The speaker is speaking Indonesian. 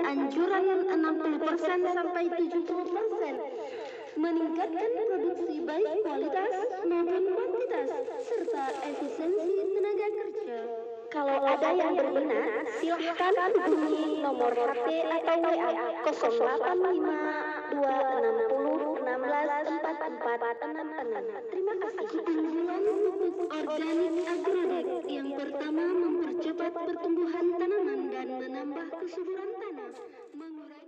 anjuran 60% sampai 70%, meningkatkan produksi baik kualitas maupun kuantitas, serta efisiensi tenaga kerja. Kalau ada yang berminat, silahkan hubungi nomor HP atau WA 085 260 16 44 66. Terima kasih. Unggulan pupuk organik Agrodex yang pertama mempercepat pertumbuhan tanaman dan menambah kesuburan tanah, mengurangi